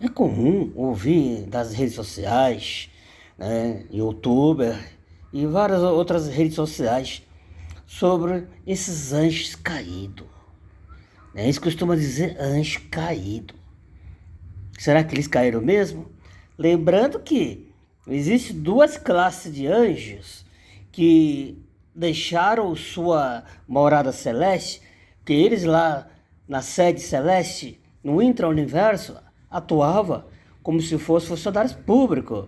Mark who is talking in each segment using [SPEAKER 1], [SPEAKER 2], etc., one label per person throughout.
[SPEAKER 1] É comum ouvir das redes sociais, né, YouTuber e várias outras redes sociais sobre esses anjos caídos. Né? Eles costumam dizer anjo caído. Será que eles caíram mesmo? Lembrando que existem duas classes de anjos que deixaram sua morada celeste, que eles lá na sede celeste, no intra-universo, atuava como se fosse funcionários públicos,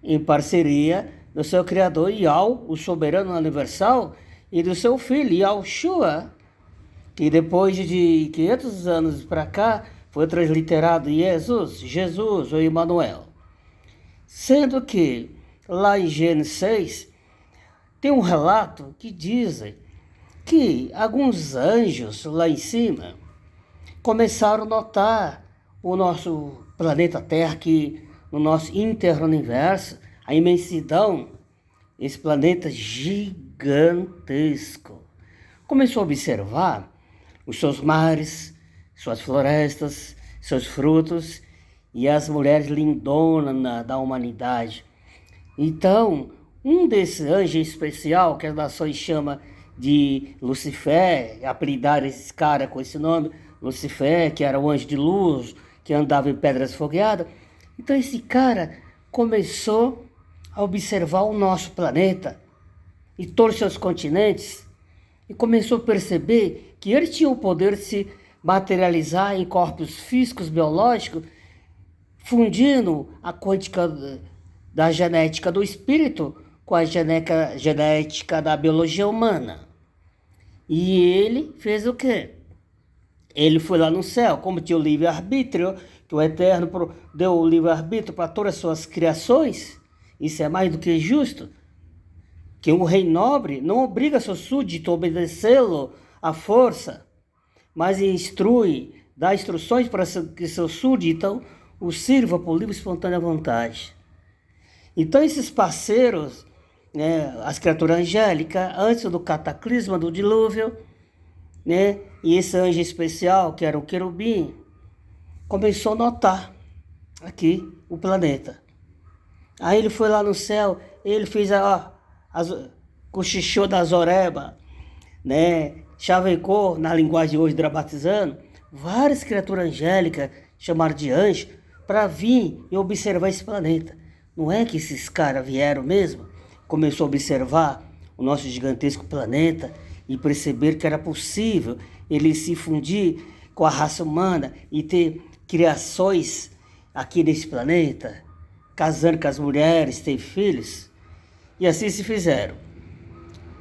[SPEAKER 1] em parceria do seu criador Yao, o soberano universal, e do seu filho Yahushua, que depois de 500 anos para cá foi transliterado Jesus ou Emmanuel. Sendo que lá em Gênesis 6 tem um relato que dizem que alguns anjos lá em cima começaram a notar o nosso planeta Terra, que no nosso interuniverso, a imensidão, esse planeta gigantesco. Começou a observar os seus mares, suas florestas, seus frutos e as mulheres lindonas da humanidade. Então, um desses anjos especial, que as nações chamam de Lucifer, apelidaram esse cara com esse nome, Lucifer, que era o anjo de luz, que andava em pedras fogueadas. Então esse cara começou a observar o nosso planeta e todos os seus continentes e começou a perceber que ele tinha o poder de se materializar em corpos físicos biológicos, fundindo a quântica da genética do espírito com a genética da biologia humana. E ele fez o quê? Ele foi lá no céu, como tinha o livre-arbítrio, que o Eterno deu o livre-arbítrio para todas as suas criações. Isso é mais do que justo. Que um rei nobre não obriga seu súdito a obedecê-lo à força, mas instrui, dá instruções para que seu súdito o sirva por livre e espontânea vontade. Então esses parceiros, né, as criaturas angélicas, antes do cataclisma do dilúvio, né, e esse anjo especial, que era o querubim, começou a notar aqui o planeta. Aí ele foi lá no céu, ele fez cochichou da zoreba, né, chavecou, na linguagem hoje dramatizando, várias criaturas angélicas, chamaram de anjo, para vir e observar esse planeta. Não é que esses caras vieram mesmo? Começou a observar o nosso gigantesco planeta e perceber que era possível ele se fundir com a raça humana e ter criações aqui nesse planeta, casando com as mulheres, ter filhos. E assim se fizeram.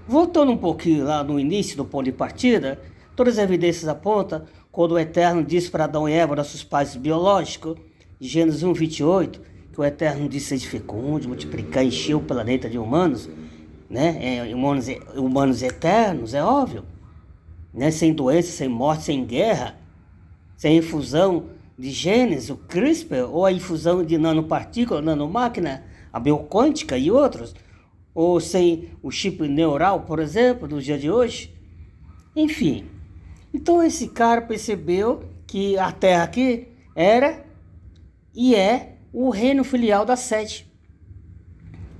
[SPEAKER 1] Voltando um pouquinho lá no início do ponto de partida, todas as evidências apontam quando o Eterno disse para Adão e Eva, nossos pais biológicos, Gênesis 1:28, que o Eterno disse: seja fecunde, multiplicar, encher o planeta de humanos, né? Humanos eternos, é óbvio, né? Sem doença, sem morte, sem guerra, sem infusão de genes, o CRISPR, ou a infusão de nanopartícula, nanomáquina, a bioquântica e outros, ou sem o chip neural, por exemplo, do dia de hoje. Enfim, então esse cara percebeu que a Terra aqui era e é o reino filial da sede.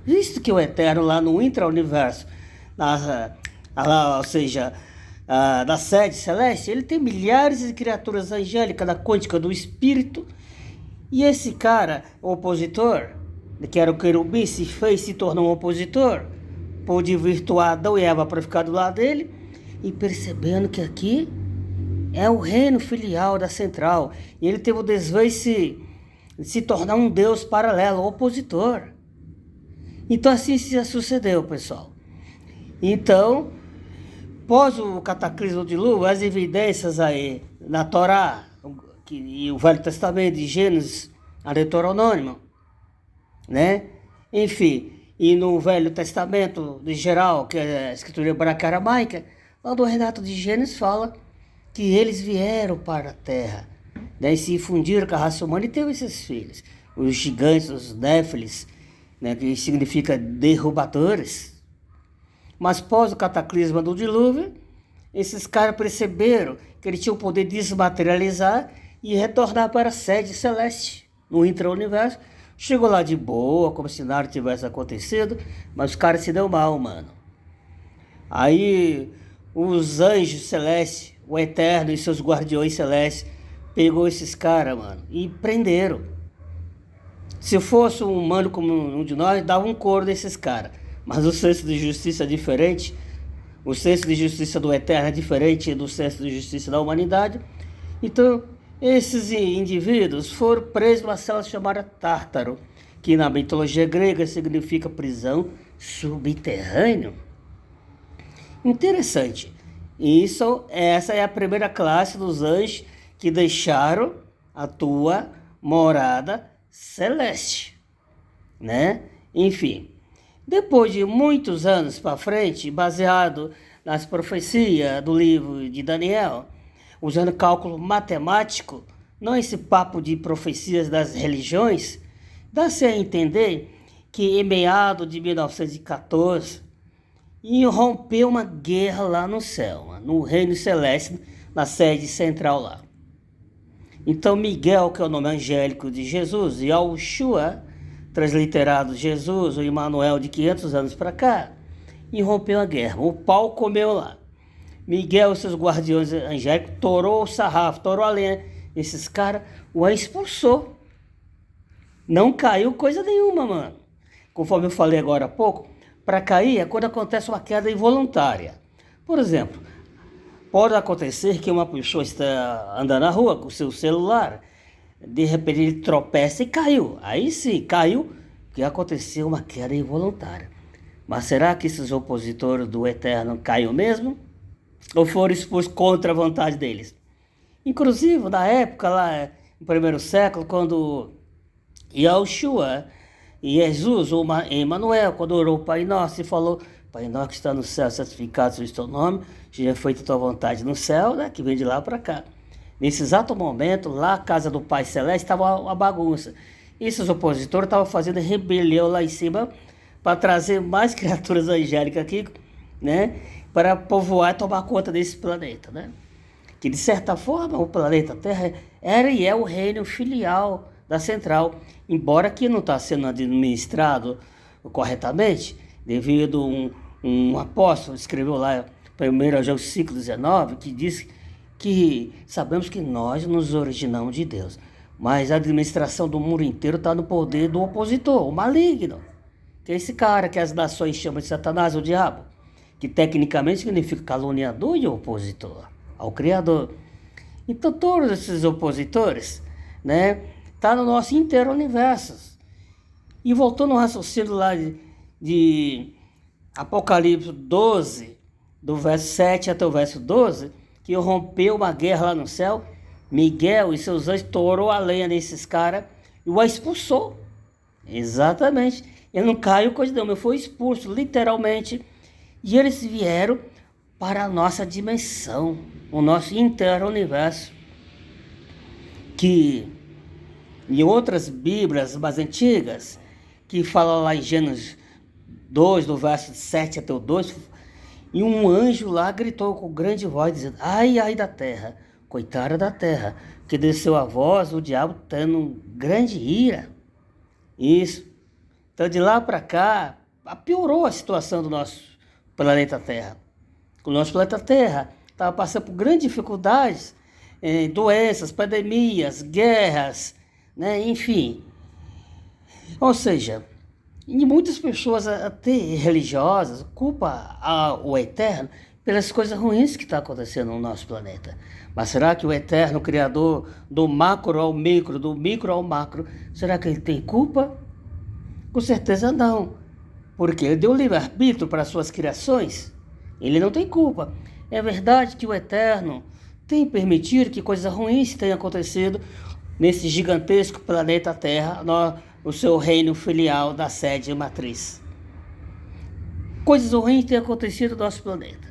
[SPEAKER 1] Visto que o Eterno lá no intra-universo, ou seja, da sede celeste, ele tem milhares de criaturas angélicas da quântica do espírito, e esse cara, o opositor, que era o querubim, se tornou um opositor, pôde virtuar Adão e Eva para ficar do lado dele, e percebendo que aqui é o reino filial da central, e ele teve o desejo de se tornar um Deus paralelo, opositor. Então assim se sucedeu, pessoal. Então, após o cataclismo de dilúvio, as evidências aí na Torá e o Velho Testamento de Gênesis a Deuteronômio, né? Enfim, e no Velho Testamento de geral, que é a escritura hebraica aramaica, lá do relato de Gênesis fala que eles vieram para a terra, né, e se fundiram com a raça humana e teve esses filhos, os gigantes, os néfilis, né, que significa derrubadores. Mas após o cataclisma do dilúvio, esses caras perceberam que ele tinha o poder de desmaterializar e retornar para a sede celeste. no intra-universo. Chegou lá de boa, como se nada tivesse acontecido, mas os caras se deu mal, mano. Aí os anjos celestes, o Eterno e seus guardiões celestes, pegou esses caras, mano, e prenderam. Se fosse um humano como um de nós, dava um couro desses caras. Mas o senso de justiça é diferente. O senso de justiça do Eterno é diferente do senso de justiça da humanidade. Então, esses indivíduos foram presos numa cela chamada Tártaro, que na mitologia grega significa prisão subterrânea. Interessante. Essa é a primeira classe dos anjos que deixaram a tua morada celeste, né? Enfim, depois de muitos anos para frente, baseado nas profecias do livro de Daniel, usando cálculo matemático, não esse papo de profecias das religiões, dá-se a entender que em meados de 1914 irrompeu uma guerra lá no céu, no reino celeste, na sede central lá. Então Miguel, que é o nome angélico de Jesus, e Yahushua, transliterado Jesus, o Emmanuel de 500 anos para cá, irrompeu a guerra. O pau comeu lá. Miguel e seus guardiões angélicos torou o sarrafo, torou a lenha. Esses caras o expulsou. Não caiu coisa nenhuma, mano. Conforme eu falei agora há pouco, para cair é quando acontece uma queda involuntária. Por exemplo, pode acontecer que uma pessoa está andando na rua com o seu celular, de repente ele tropeça e caiu. Aí sim, caiu, porque aconteceu uma queda involuntária. Mas será que esses opositores do Eterno caiu mesmo? Ou foram expulsos contra a vontade deles? Inclusive, na época lá, no primeiro século, quando Yahushua e Jesus, ou Emmanuel, quando orou o Pai Nosso e falou: Pai Nosso que está no céu, santificado seja o teu nome, seja feita a tua vontade no céu, né, que vem de lá para cá. Nesse exato momento, lá a casa do Pai Celeste estava uma bagunça. E esses opositores estavam fazendo rebelião lá em cima para trazer mais criaturas angélicas aqui, né, para povoar e tomar conta desse planeta, né? Que de certa forma o planeta Terra era e é o reino filial da central, embora que não está sendo administrado corretamente, devido um apóstolo escreveu lá, 1 João 5,19, que diz que sabemos que nós nos originamos de Deus, mas a administração do mundo inteiro está no poder do opositor, o maligno, que é esse cara que as nações chamam de Satanás, o diabo, que tecnicamente significa caluniador e opositor ao Criador. Então todos esses opositores, né, tá no nosso inteiro universo. E voltando ao raciocínio lá de Apocalipse 12, do verso 7 até o verso 12, que rompeu uma guerra lá no céu, Miguel e seus anjos torou a lenha nesses caras e o expulsou. Exatamente. Ele não caiu coisa nenhuma, ele foi expulso, literalmente. E eles vieram para a nossa dimensão, o nosso inteiro universo, que em outras Bíblias mais antigas, que fala lá em Gênesis 2, do verso 7 até o 2, e um anjo lá gritou com grande voz, dizendo: ai, ai da terra, coitada da terra, que desceu a voz do diabo tendo grande ira. Isso. Então de lá para cá, piorou a situação do nosso planeta Terra. O nosso planeta Terra estava passando por grandes dificuldades, doenças, pandemias, guerras, né? Enfim. Ou seja, e muitas pessoas até religiosas culpam o Eterno pelas coisas ruins que estão acontecendo no nosso planeta. Mas será que o Eterno Criador, do macro ao micro, do micro ao macro, será que ele tem culpa? Com certeza não, porque ele deu livre-arbítrio para as suas criações. Ele não tem culpa. É verdade que o Eterno tem permitido que coisas ruins tenham acontecido nesse gigantesco planeta Terra, o seu reino filial da sede matriz. Coisas ruins têm acontecido no nosso planeta.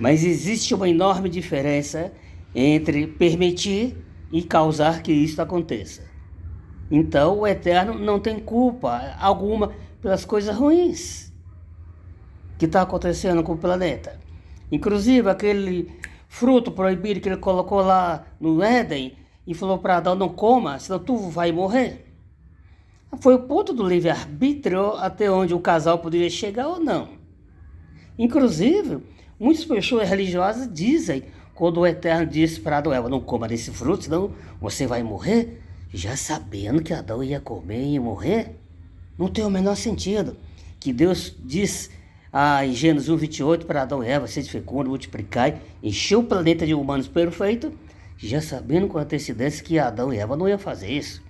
[SPEAKER 1] Mas existe uma enorme diferença entre permitir e causar que isso aconteça. Então o Eterno não tem culpa alguma pelas coisas ruins que está acontecendo com o planeta. Inclusive aquele fruto proibido que ele colocou lá no Éden e falou para Adão: não coma, senão tu vai morrer. Foi o ponto do livre-arbítrio até onde o casal poderia chegar ou não. Inclusive, muitas pessoas religiosas dizem, quando o Eterno disse para Adão e Eva, não coma desse fruto, senão você vai morrer, já sabendo que Adão ia comer e ia morrer. Não tem o menor sentido. Que Deus diz em Gênesis 1:28 para Adão e Eva, sede fecundos, multiplicai, encheu o planeta de humanos perfeitos, já sabendo com antecedência que Adão e Eva não iam fazer isso.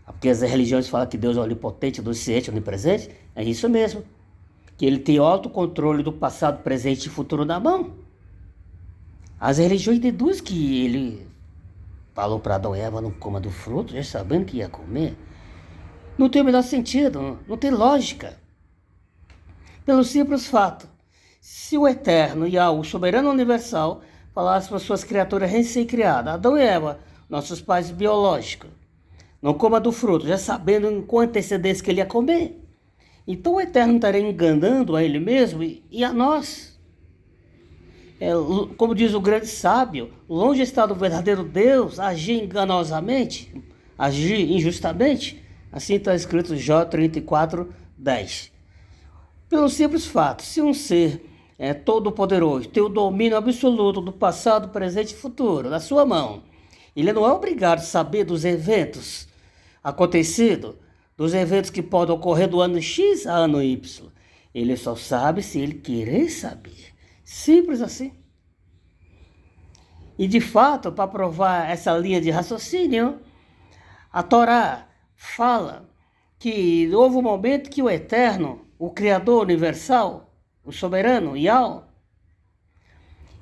[SPEAKER 1] Porque as religiões falam que Deus é onipotente, onisciente, onipresente, é isso mesmo. Que ele tem autocontrole do passado, presente e futuro na mão. As religiões deduzem que ele falou para Adão e Eva, não coma do fruto, já sabendo que ia comer. Não tem o menor sentido, não tem lógica. Pelo simples fato, se o Eterno e o Soberano Universal falasse para suas criaturas recém-criadas, Adão e Eva, nossos pais biológicos, não coma do fruto, já sabendo com antecedência que ele ia comer, então o Eterno estaria enganando a ele mesmo e a nós. Como diz o grande sábio, longe está do verdadeiro Deus agir enganosamente, agir injustamente. Assim está escrito em Jó 34:10. Pelo simples fato, se um ser todo-poderoso tem o domínio absoluto do passado, presente e futuro na sua mão, ele não é obrigado a saber dos eventos acontecidos, dos eventos que podem ocorrer do ano X a ano Y. Ele só sabe se ele querer saber. Simples assim. E de fato, para provar essa linha de raciocínio, a Torá fala que houve um momento que o Eterno, o Criador Universal, o Soberano, Yahweh,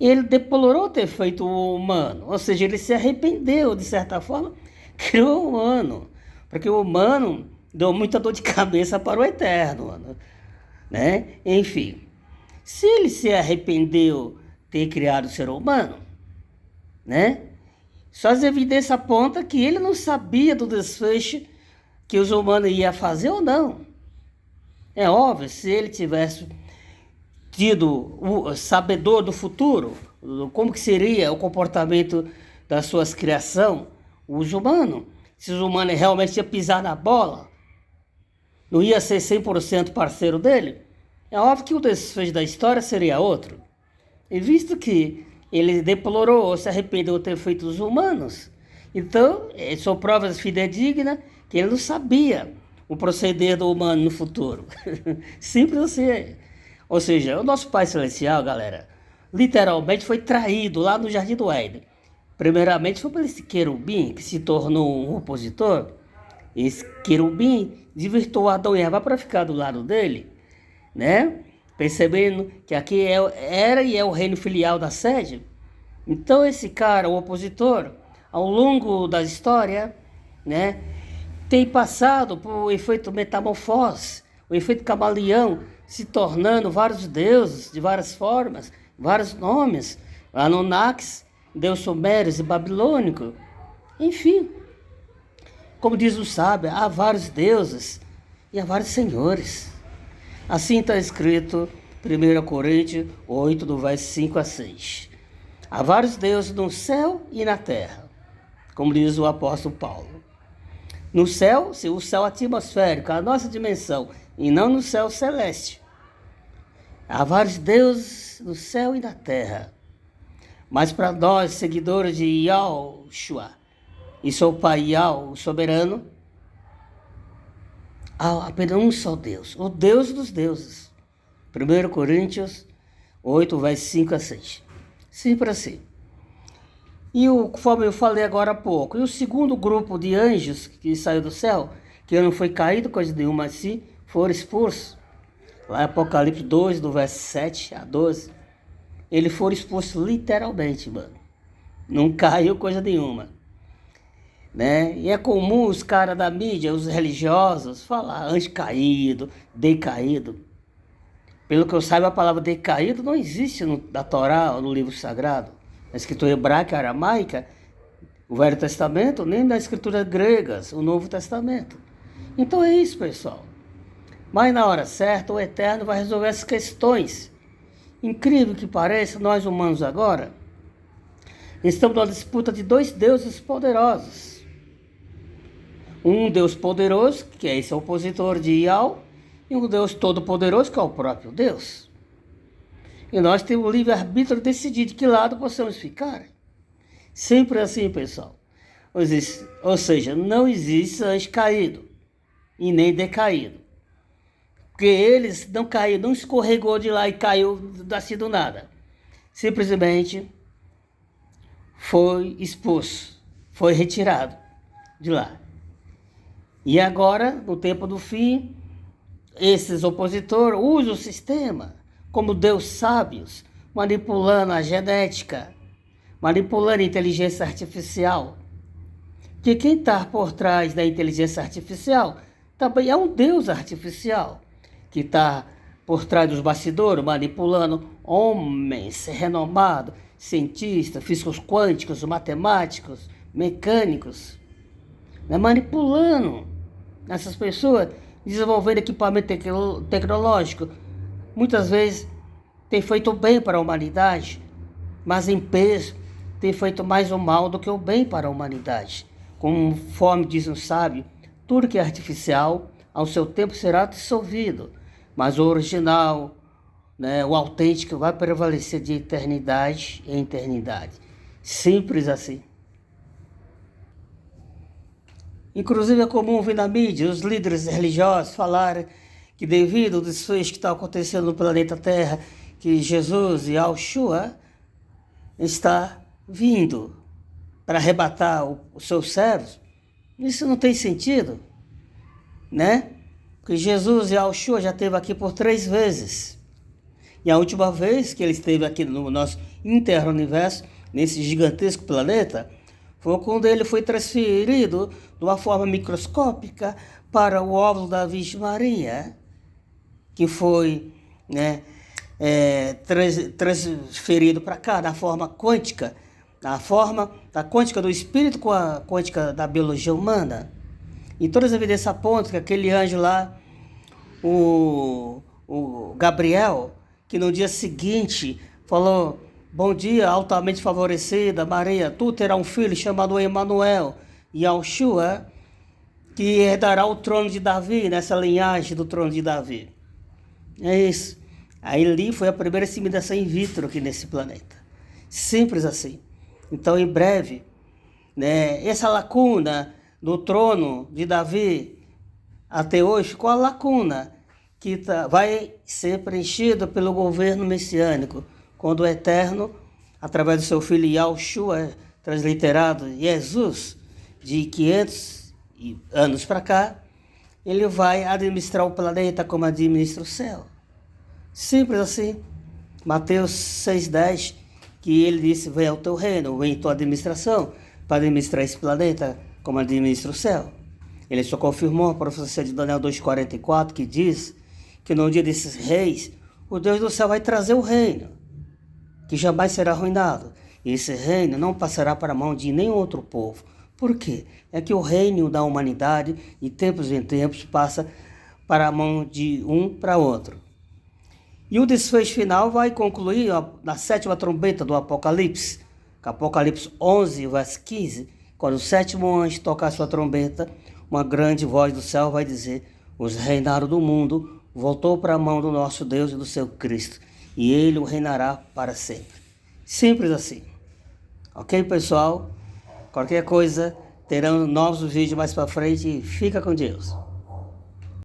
[SPEAKER 1] ele deplorou ter feito o humano, ou seja, ele se arrependeu, de certa forma, criou o humano, porque o humano deu muita dor de cabeça para o Eterno, né? Enfim, se ele se arrependeu de ter criado o ser humano, né? Só as evidências apontam que ele não sabia do desfecho que os humanos iam fazer ou não. É óbvio, se ele tivesse tido o sabedor do futuro, como que seria o comportamento das suas criações, os humanos, se os humanos realmente iam pisar na bola, não ia ser 100% parceiro dele, é óbvio que o desfecho da história seria outro. E visto que ele deplorou ou se arrependeu de ter feito os humanos, então são provas fidedignas que ele não sabia o proceder do humano no futuro. Simples assim. Ou seja, o nosso Pai Celestial, galera, literalmente foi traído lá no Jardim do Éden. Primeiramente foi por esse querubim que se tornou um opositor. Esse querubim desvirtuou Adão e Eva para ficar do lado dele, né? Percebendo que aqui era e é o reino filial da sede. Então esse cara, o opositor, ao longo da história, né, tem passado por o efeito metamorfose, o efeito camaleão, se tornando vários deuses de várias formas, vários nomes, Anunnakis, deus sumérios e babilônico, enfim. Como diz o sábio, há vários deuses e há vários senhores. Assim está escrito 1 Coríntios 8, do verso 5 a 6. Há vários deuses no céu e na terra, como diz o apóstolo Paulo. No céu, o céu atmosférico, a nossa dimensão, e não no céu celeste. Há vários deuses no céu e na terra. Mas para nós, seguidores de Yahushua, e seu Pai Yahweh, o soberano, há apenas um só Deus, o Deus dos deuses. 1 Coríntios 8, verso 5 a 6. Simples assim. E conforme eu falei agora há pouco, e o segundo grupo de anjos que saiu do céu, que não foi caído, coisa nenhuma assim, foram expulsos. Lá em Apocalipse 2, do verso 7 a 12, eles foram expulsos literalmente, mano. Não caiu coisa nenhuma. Né? E é comum os caras da mídia, os religiosos, falar anjo caído, decaído. Pelo que eu saiba, a palavra decaído não existe na Torá ou no livro sagrado. Na escritura hebraica, aramaica, o Velho Testamento, nem na escritura grega, o Novo Testamento. Então é isso, pessoal. Mas na hora certa, o Eterno vai resolver essas questões. Incrível que pareça, nós humanos agora estamos numa disputa de dois deuses poderosos. Um Deus poderoso, que é esse opositor de Yahweh, e um Deus todo-poderoso, que é o próprio Deus. E nós temos o livre-arbítrio de decidir de que lado possamos ficar. Sempre assim, pessoal. Ou seja, não existe anjo caído e nem decaído. Porque eles não caíram, não escorregou de lá e caiu assim do nada. Simplesmente foi expulso, foi retirado de lá. E agora, no tempo do fim, esses opositores usam o sistema como Deus sábios, manipulando a genética, manipulando a inteligência artificial. Que quem está por trás da inteligência artificial também é um Deus artificial, que está por trás dos bastidores, manipulando homens renomados, cientistas, físicos quânticos, matemáticos, mecânicos, né? Manipulando essas pessoas, desenvolvendo equipamento tecnológico. Muitas vezes tem feito bem para a humanidade, mas em peso tem feito mais o mal do que o bem para a humanidade. Conforme diz um sábio, tudo que é artificial, ao seu tempo será dissolvido, mas o original, né, o autêntico, vai prevalecer de eternidade em eternidade. Simples assim. Inclusive é comum ver na mídia os líderes religiosos falarem que devido ao desfecho que está acontecendo no planeta Terra, que Jesus e Yahshua está vindo para arrebatar os seus servos. Isso não tem sentido, né? Porque Jesus e Yahshua já esteve aqui por 3 vezes. E a última vez que ele esteve aqui no nosso interuniverso, nesse gigantesco planeta, foi quando ele foi transferido de uma forma microscópica para o óvulo da Virgem Maria, que foi, né, transferido para cá na forma quântica, na forma da quântica do espírito com a quântica da biologia humana. E todas as evidências apontam que aquele anjo lá, o Gabriel, que no dia seguinte falou: bom dia, altamente favorecida, Maria, tu terás um filho chamado Emanuel, e Yahshua, que herdará o trono de Davi, nessa linhagem do trono de Davi. É isso. Aí ali foi a primeira inseminação in vitro aqui nesse planeta. Simples assim. Então, em breve, né, essa lacuna do trono de Davi, até hoje, ficou a lacuna que vai ser preenchida pelo governo messiânico, quando o Eterno, através do seu filho Yahshua, transliterado Jesus, de 500 anos para cá, ele vai administrar o planeta como administra o céu. Simples assim. Mateus 6,10, que ele disse: vem ao teu reino, vem tua administração, para administrar esse planeta como administra o céu. Ele só confirmou a profecia de Daniel 2,44, que diz que no dia desses reis, o Deus do céu vai trazer o reino, que jamais será arruinado. E esse reino não passará para a mão de nenhum outro povo. Por quê? É que o reino da humanidade, de tempos em tempos, passa para a mão de um para outro. E o desfecho final vai concluir na 7ª trombeta do Apocalipse, Apocalipse 11, verso 15, quando o 7º anjo tocar a sua trombeta, uma grande voz do céu vai dizer: os reinados do mundo voltou para a mão do nosso Deus e do seu Cristo, e ele o reinará para sempre. Simples assim. Ok, pessoal? Qualquer coisa, terão novos vídeos mais para frente. Fica com Deus.